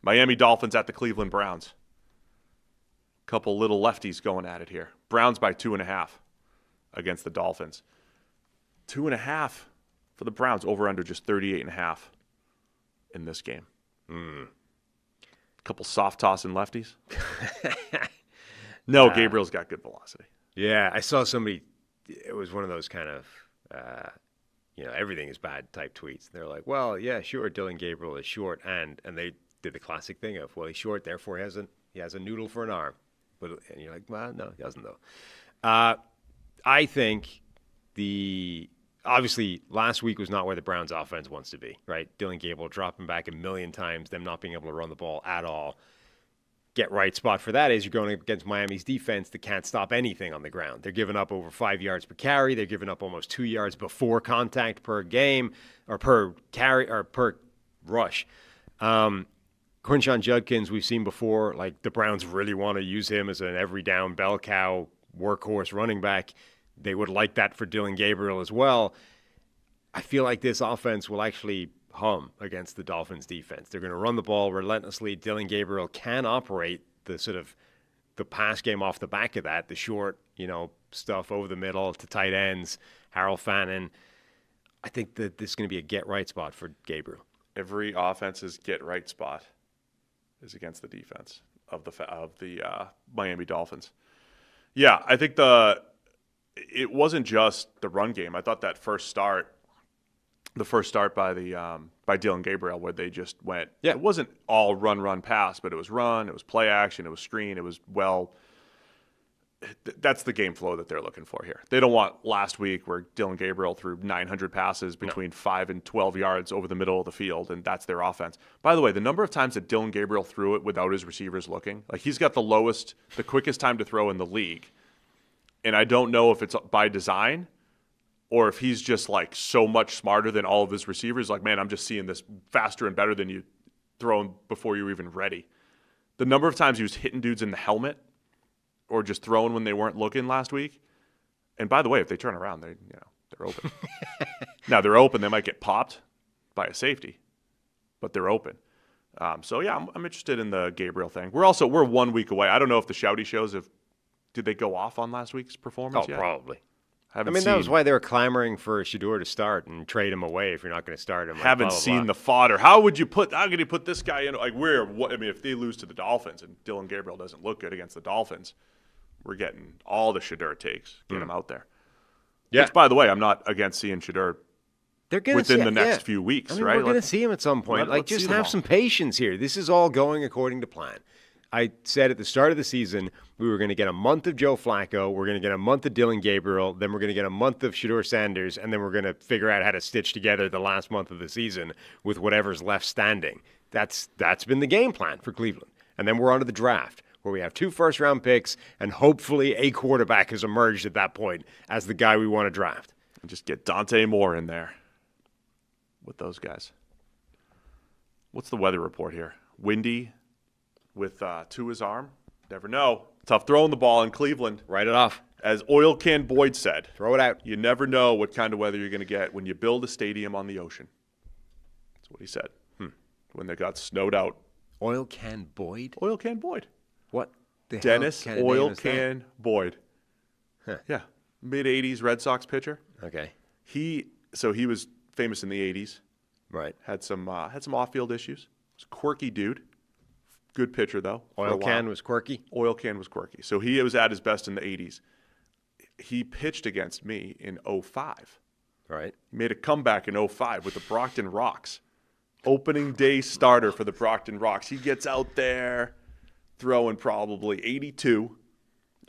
Miami Dolphins at the Cleveland Browns. Couple little lefties going at it here. Browns by 2.5 against the Dolphins. 2.5 for the Browns. Over under just 38.5 in this game. Couple soft tossing lefties. No, Gabriel's got good velocity. Yeah, I saw somebody. It was one of those kind of, everything is bad type tweets. They're like, well, yeah, sure, Dylan Gabriel is short, and they did the classic thing of, well, he's short, therefore he has a noodle for an arm. And you're like, well, no, he doesn't, though. I think obviously last week was not where the Browns offense wants to be, right? Dylan Gabriel dropping back a million times, them not being able to run the ball at all. Get right spot for that is you're going against Miami's defense that can't stop anything on the ground. They're giving up over 5 yards per carry. They're giving up almost 2 yards before contact per game or per carry or per rush. Quinshon Judkins, we've seen before, like the Browns really want to use him as an every down bell cow workhorse running back. They would like that for Dylan Gabriel as well. I feel like this offense will actually hum against the Dolphins defense. They're going to run the ball relentlessly. Dylan Gabriel can operate the pass game off the back of that, the short, stuff over the middle to tight ends, Harold Fannin. I think that this is going to be a get-right spot for Gabriel. Every offense's get-right spot is against the defense of the Miami Dolphins. Yeah, I think it wasn't just the run game. I thought that first start by Dylan Gabriel, where they just went. Yeah. It wasn't all run, pass, but it was run, it was play action, it was screen, it was that's the game flow that they're looking for here. They don't want last week where Dylan Gabriel threw 900 passes between 5 and 12 yards over the middle of the field, and that's their offense. By the way, the number of times that Dylan Gabriel threw it without his receivers looking, like he's got the quickest time to throw in the league. And I don't know if it's by design or if he's just like so much smarter than all of his receivers. Like, man, I'm just seeing this faster and better than you throwing before you're even ready. The number of times he was hitting dudes in the helmet or just throwing when they weren't looking last week. And by the way, if they turn around, they're open. Now they're open. They might get popped by a safety, but they're open. So yeah, I'm interested in the Gabriel thing. We're 1 week away. I don't know if the Shouty shows did they go off on last week's performance yet? Probably. That was why they were clamoring for Shedeur to start and trade him away if you're not going to start him. Haven't seen the fodder. How could you put this guy in? Like, if they lose to the Dolphins and Dylan Gabriel doesn't look good against the Dolphins, we're getting all the Shedeur takes. Get him out there. Yeah. Which, by the way, I'm not against seeing Shedeur within the next few weeks, right? We're going to see him at some point. Just have some patience here. This is all going according to plan. I said at the start of the season we were going to get a month of Joe Flacco, we're going to get a month of Dylan Gabriel, then we're going to get a month of Shedeur Sanders, and then we're going to figure out how to stitch together the last month of the season with whatever's left standing. That's been the game plan for Cleveland. And then we're on to the draft, where we have 2 first-round picks, and hopefully a quarterback has emerged at that point as the guy we want to draft. And just get Dante Moore in there with those guys. What's the weather report here? Windy with to his arm. Never know. Tough throwing the ball in Cleveland. Write it off. As Oil Can Boyd said, throw it out. You never know what kind of weather you're going to get when you build a stadium on the ocean. That's what he said. When they got snowed out. Oil Can Boyd? Oil Can Boyd. What the Dennis hell Oil Can Boyd. Huh. Yeah. Mid-'80s Red Sox pitcher. Okay. He was famous in the 80s. Right. Had some off-field issues. Was a quirky dude. Good pitcher, though. Oil Can was quirky? Oil Can was quirky. So he was at his best in the 80s. He pitched against me in 05. Right. He made a comeback in 05 with the Brockton Rocks. Opening day starter for the Brockton Rocks. He gets out there throwing probably 82,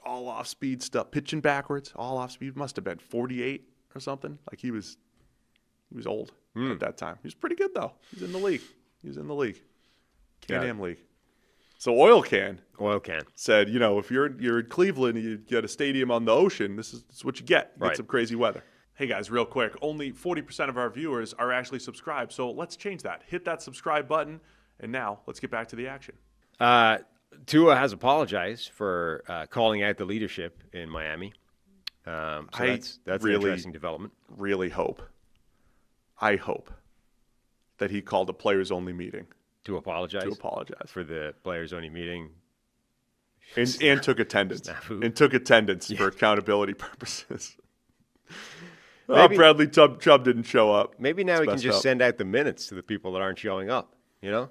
all off-speed stuff, pitching backwards, all off-speed. Must have been 48 or something. Like he was old at that time. He was pretty good, though. He was in the league. Can-Am League. So Oil Can said, if you're in Cleveland and you get a stadium on the ocean, this is what you get. You get some crazy weather. Hey guys, real quick, only 40% of our viewers are actually subscribed, so let's change that. Hit that subscribe button, and now let's get back to the action. Tua has apologized for calling out the leadership in Miami. That's an interesting development. I hope that he called a players-only meeting to apologize. To apologize for the players-only meeting. And took attendance. And took attendance for accountability purposes. Bradley Chubb didn't show up. Maybe now we can just send out the minutes to the people that aren't showing up, you know?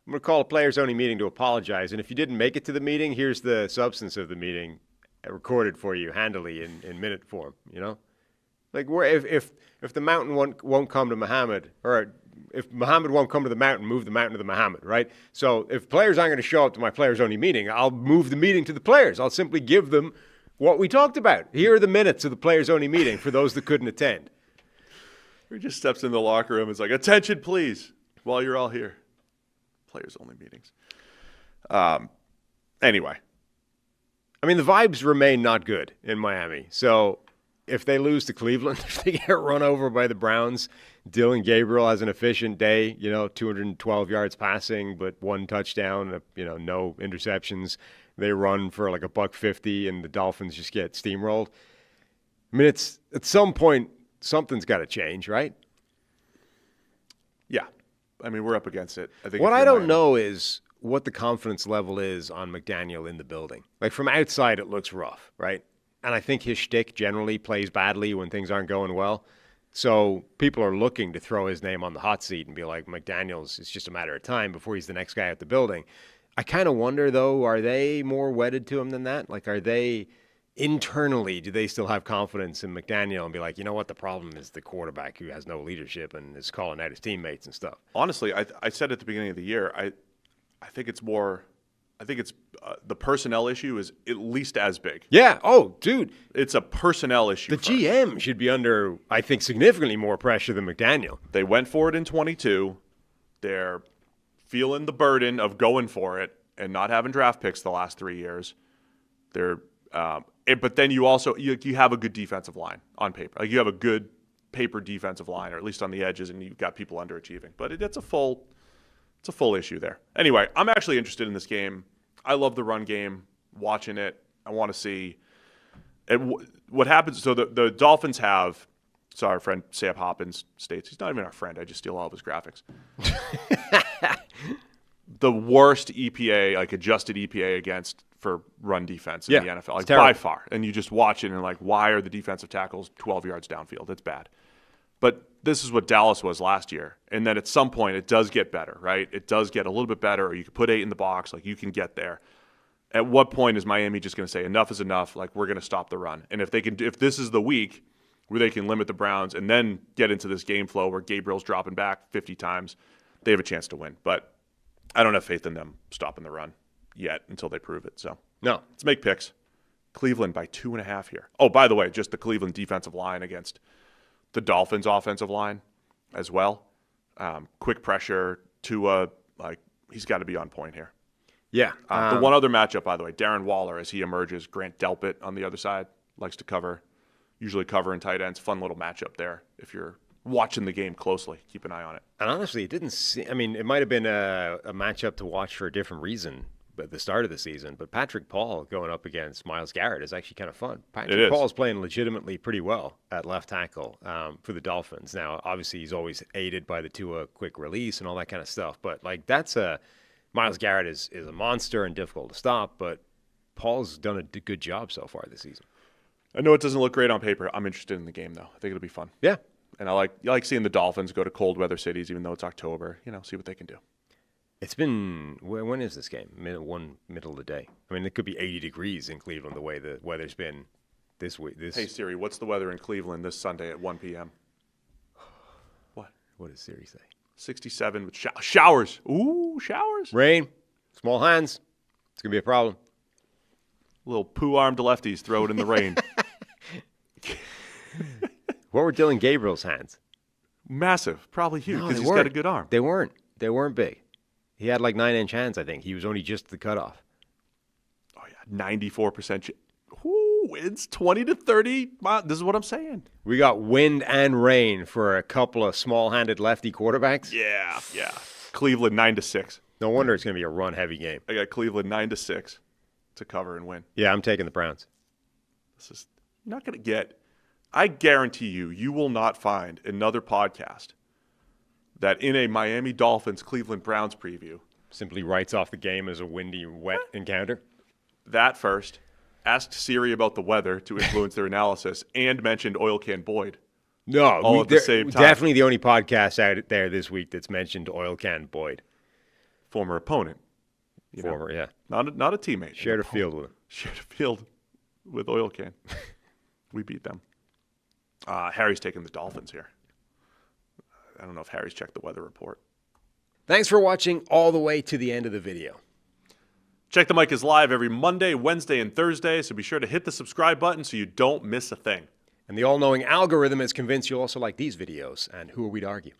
I'm going to call a players-only meeting to apologize, and if you didn't make it to the meeting, here's the substance of the meeting recorded for you handily in minute form, you know? Like, if the mountain won't come to Muhammad, or if Muhammad won't come to the mountain, move the mountain to the Muhammad, right? So if players aren't going to show up to my players-only meeting, I'll move the meeting to the players. I'll simply give them what we talked about. Here are the minutes of the players-only meeting for those that couldn't attend. He just steps in the locker room and is like, attention, please, while you're all here. Players-only meetings. Anyway. I mean, the vibes remain not good in Miami. So if they lose to Cleveland, if they get run over by the Browns, Dylan Gabriel has an efficient day, 212 yards passing, but 1 touchdown, no interceptions. They run for like $150, and the Dolphins just get steamrolled. I mean, it's at some point, something's got to change, right? Yeah. I mean, we're up against it. I think what I don't know is what the confidence level is on McDaniel in the building. Like, from outside, it looks rough, right? And I think his shtick generally plays badly when things aren't going well. So people are looking to throw his name on the hot seat and be like, McDaniels, it's just a matter of time before he's the next guy at the building. I kind of wonder, though, are they more wedded to him than that? Like, are they internally, do they still have confidence in McDaniel and be like, you know what, the problem is the quarterback who has no leadership and is calling out his teammates and stuff? Honestly, I said at the beginning of the year, I think it's more, the personnel issue is at least as big. Yeah. Oh, dude. It's a personnel issue. The GM should be under, I think, significantly more pressure than McDaniel. They went for it in 22. They're feeling the burden of going for it and not having draft picks the last 3 years. But then you also you have a good defensive line on paper. Like, you have a good paper defensive line, or at least on the edges, and you've got people underachieving. But it's a full issue there. Anyway, I'm actually interested in this game. I love the run game. Watching it, I want to see what happens. So the Dolphins have. So our friend Sam Hoppins states he's not even our friend. I just steal all of his graphics. The worst EPA, like adjusted EPA for run defense in the NFL, like by far. And you just watch it and like, why are the defensive tackles 12 yards downfield? It's bad. But this is what Dallas was last year. And then at some point it does get better, right? It does get a little bit better, or you can put 8 in the box, like you can get there. At what point is Miami just going to say enough is enough? Like, we're going to stop the run. And if this is the week where they can limit the Browns and then get into this game flow where Gabriel's dropping back 50 times, they have a chance to win. But I don't have faith in them stopping the run yet until they prove it. So, no. Let's make picks. Cleveland by 2.5 here. Oh, by the way, just the Cleveland defensive line against the Dolphins offensive line as well. Quick pressure. Tua, he's got to be on point here. Yeah. The one other matchup, by the way, Darren Waller, as he emerges, Grant Delpit on the other side, likes to usually cover in tight ends. Fun little matchup there if you're watching the game closely. Keep an eye on it. And honestly, it might have been a matchup to watch for a different reason at the start of the season, but Patrick Paul going up against Myles Garrett is actually kind of fun. Patrick Paul is playing legitimately pretty well at left tackle for the Dolphins. Now, obviously, he's always aided by the Tua quick release and all that kind of stuff, but Myles Garrett is a monster and difficult to stop, but Paul's done a good job so far this season. I know it doesn't look great on paper. I'm interested in the game, though. I think it'll be fun. Yeah. And I like seeing the Dolphins go to cold weather cities, even though it's October. See what they can do. It's been, when is this game? Middle of the day. I mean, it could be 80 degrees in Cleveland the way the weather's been this week. Hey, Siri, what's the weather in Cleveland this Sunday at 1 p.m.? What? What does Siri say? 67 with showers. Ooh, showers. Rain, small hands. It's going to be a problem. Little poo-armed lefties throw it in the rain. What were Dylan Gabriel's hands? Massive. Probably huge because he's got a good arm. They weren't big. He had like 9-inch hands, I think. He was only just the cutoff. Oh, yeah. 94%. It's 20 to 30. This is what I'm saying. We got wind and rain for a couple of small-handed lefty quarterbacks. Yeah. Cleveland 9-6. No wonder it's going to be a run-heavy game. I got Cleveland 9-6 to cover and win. Yeah, I'm taking the Browns. This is not going to get. I guarantee you will not find another podcast that in a Miami Dolphins Cleveland Browns preview Simply writes off the game as a windy, wet encounter. That first. Asked Siri about the weather to influence their analysis and mentioned Oil Can Boyd. No, all at the same time. Definitely the only podcast out there this week that's mentioned Oil Can Boyd. Former opponent. Yeah. Not a teammate. Shared a field with him. Shared a field with Oil Can. We beat them. Harry's taking the Dolphins here. I don't know if Harry's checked the weather report. Thanks for watching all the way to the end of the video. Check the Mic is live every Monday, Wednesday, and Thursday, so be sure to hit the subscribe button so you don't miss a thing. And the all-knowing algorithm is convinced you'll also like these videos, and who are we to argue?